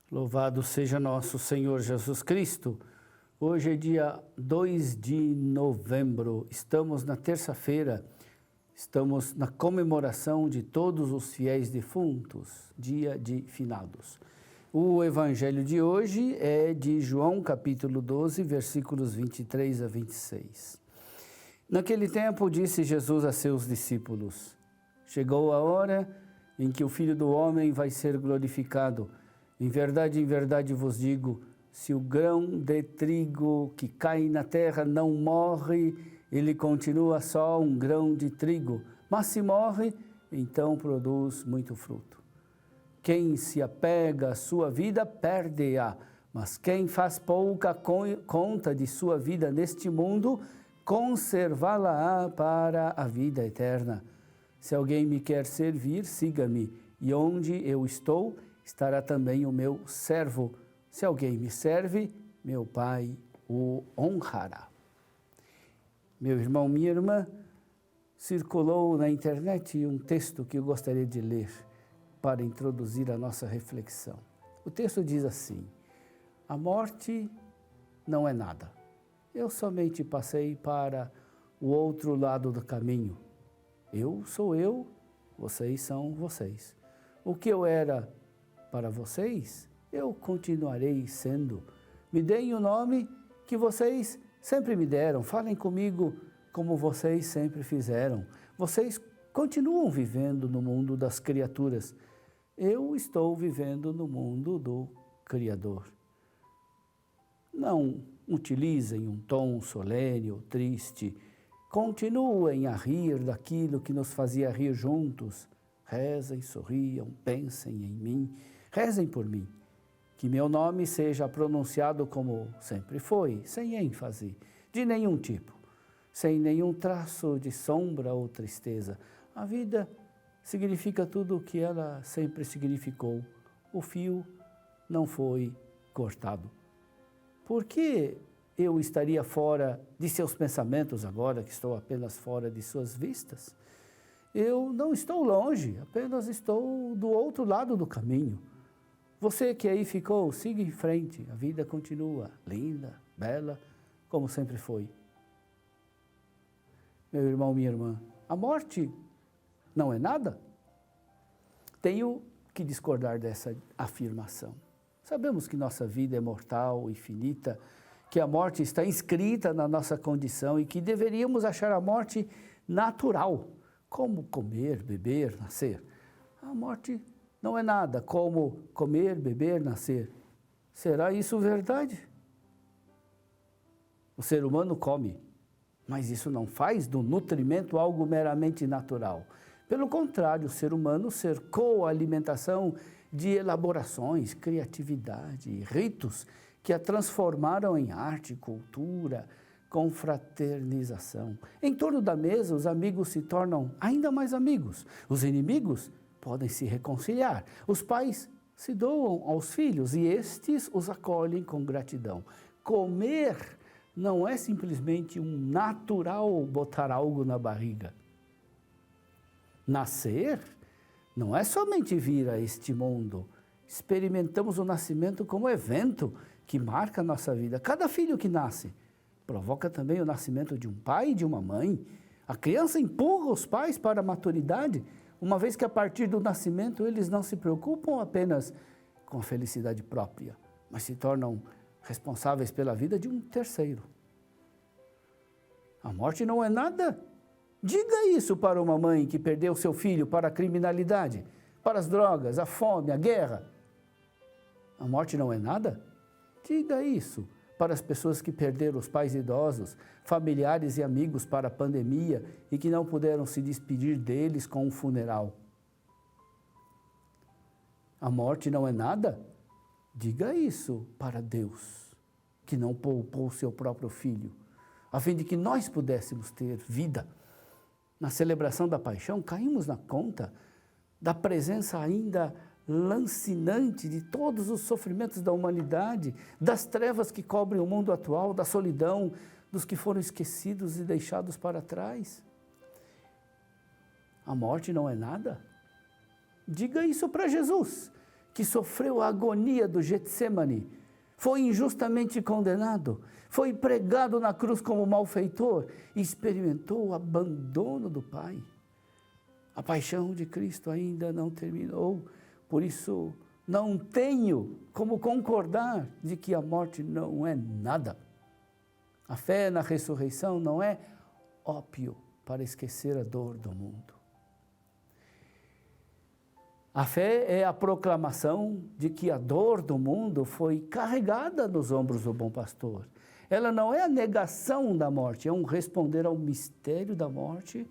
Louvado seja nosso Senhor Jesus Cristo. Hoje é dia 2 de novembro, estamos na terça-feira, estamos na comemoração de todos os fiéis defuntos, dia de finados. O evangelho de hoje é de João capítulo 12, versículos 23 a 26. Naquele tempo disse Jesus a seus discípulos: chegou a hora em que o Filho do Homem vai ser glorificado. Em verdade vos digo, se o grão de trigo que cai na terra não morre, ele continua só um grão de trigo, mas se morre, então produz muito fruto. Quem se apega à sua vida, perde-a, mas quem faz pouca conta de sua vida neste mundo, conservá-la-á para a vida eterna. Se alguém me quer servir, siga-me, e onde eu estou, estará também o meu servo. Se alguém me serve, meu Pai o honrará. Meu irmão, minha irmã, circulou na internet um texto que eu gostaria de ler para introduzir a nossa reflexão. O texto diz assim: a morte não é nada. Eu somente passei para o outro lado do caminho. Eu sou eu, vocês são vocês. O que eu era para vocês, eu continuarei sendo. Me deem o nome que vocês sempre me deram. Falem comigo como vocês sempre fizeram. Vocês continuam vivendo no mundo das criaturas. Eu estou vivendo no mundo do Criador. Não utilizem um tom solene ou triste. Continuem a rir daquilo que nos fazia rir juntos. Rezem, sorriam, pensem em mim. Rezem por mim, que meu nome seja pronunciado como sempre foi, sem ênfase, de nenhum tipo, sem nenhum traço de sombra ou tristeza. A vida significa tudo o que ela sempre significou. O fio não foi cortado. Por que eu estaria fora de seus pensamentos agora que estou apenas fora de suas vistas? Eu não estou longe, apenas estou do outro lado do caminho. Você que aí ficou, siga em frente, a vida continua linda, bela, como sempre foi. Meu irmão, minha irmã, a morte não é nada? Tenho que discordar dessa afirmação. Sabemos que nossa vida é mortal e finita, que a morte está inscrita na nossa condição e que deveríamos achar a morte natural, como comer, beber, nascer. A morte não é nada como comer, beber, nascer. Será isso verdade? O ser humano come, mas isso não faz do nutrimento algo meramente natural. Pelo contrário, o ser humano cercou a alimentação de elaborações, criatividade, ritos que a transformaram em arte, cultura, confraternização. Em torno da mesa, os amigos se tornam ainda mais amigos. Os inimigos podem se reconciliar. Os pais se doam aos filhos e estes os acolhem com gratidão. Comer não é simplesmente um natural botar algo na barriga. Nascer não é somente vir a este mundo. Experimentamos o nascimento como evento que marca a nossa vida. Cada filho que nasce provoca também o nascimento de um pai e de uma mãe. A criança empurra os pais para a maturidade, uma vez que a partir do nascimento eles não se preocupam apenas com a felicidade própria, mas se tornam responsáveis pela vida de um terceiro. A morte não é nada. Diga isso para uma mãe que perdeu seu filho para a criminalidade, para as drogas, a fome, a guerra. A morte não é nada? Diga isso para as pessoas que perderam os pais idosos, familiares e amigos para a pandemia e que não puderam se despedir deles com um funeral. A morte não é nada? Diga isso para Deus, que não poupou seu próprio filho, a fim de que nós pudéssemos ter vida. Na celebração da paixão, caímos na conta da presença ainda lancinante de todos os sofrimentos da humanidade, das trevas que cobrem o mundo atual, da solidão, dos que foram esquecidos e deixados para trás. A morte não é nada? Diga isso para Jesus, que sofreu a agonia do Getsemane, foi injustamente condenado, foi pregado na cruz como malfeitor e experimentou o abandono do Pai. A paixão de Cristo ainda não terminou, por isso não tenho como concordar de que a morte não é nada. A fé na ressurreição não é ópio para esquecer a dor do mundo. A fé é a proclamação de que a dor do mundo foi carregada nos ombros do bom pastor. Ela não é a negação da morte, é um responder ao mistério da morte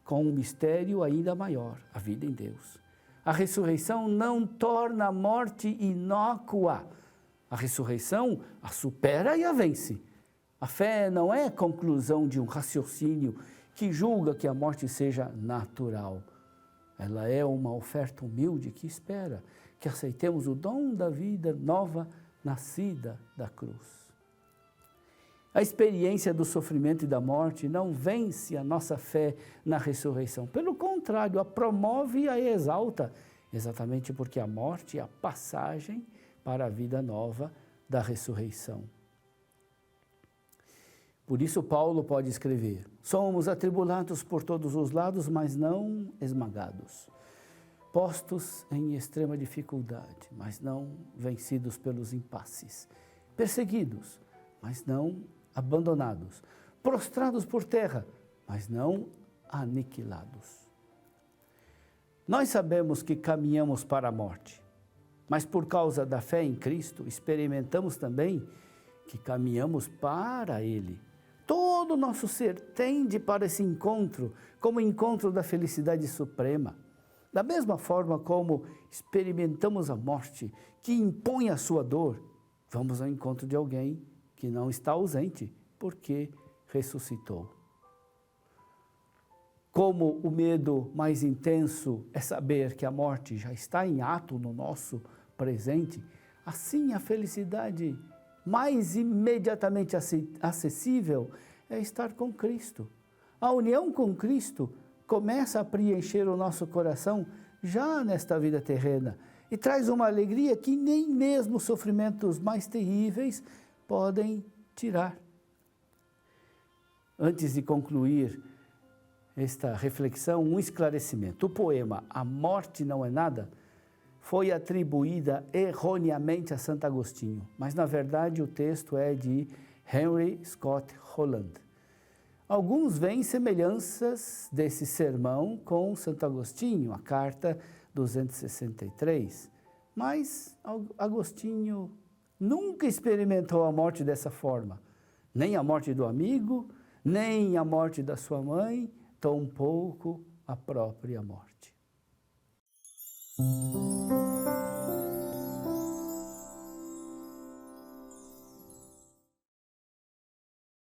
com um mistério ainda maior, a vida em Deus. A ressurreição não torna a morte inócua. A ressurreição a supera e a vence. A fé não é a conclusão de um raciocínio que julga que a morte seja natural. Ela é uma oferta humilde que espera que aceitemos o dom da vida nova nascida da cruz. A experiência do sofrimento e da morte não vence a nossa fé na ressurreição. Pelo contrário, a promove e a exalta, exatamente porque a morte é a passagem para a vida nova da ressurreição. Por isso Paulo pode escrever: somos atribulados por todos os lados, mas não esmagados. Postos em extrema dificuldade, mas não vencidos pelos impasses. Perseguidos, mas não abandonados. Prostrados por terra, mas não aniquilados. Nós sabemos que caminhamos para a morte, mas por causa da fé em Cristo, experimentamos também que caminhamos para Ele. Todo o nosso ser tende para esse encontro, como encontro da felicidade suprema. Da mesma forma como experimentamos a morte, que impõe a sua dor, vamos ao encontro de alguém que não está ausente, porque ressuscitou. Como o medo mais intenso é saber que a morte já está em ato no nosso presente, assim a felicidade mais imediatamente acessível é estar com Cristo. A união com Cristo começa a preencher o nosso coração já nesta vida terrena e traz uma alegria que nem mesmo os sofrimentos mais terríveis podem tirar. Antes de concluir esta reflexão, um esclarecimento. O poema A Morte Não É Nada foi atribuída erroneamente a Santo Agostinho, mas na verdade o texto é de Henry Scott Holland. Alguns veem semelhanças desse sermão com Santo Agostinho, a carta 263, mas Agostinho nunca experimentou a morte dessa forma, nem a morte do amigo, nem a morte da sua mãe, tampouco a própria morte.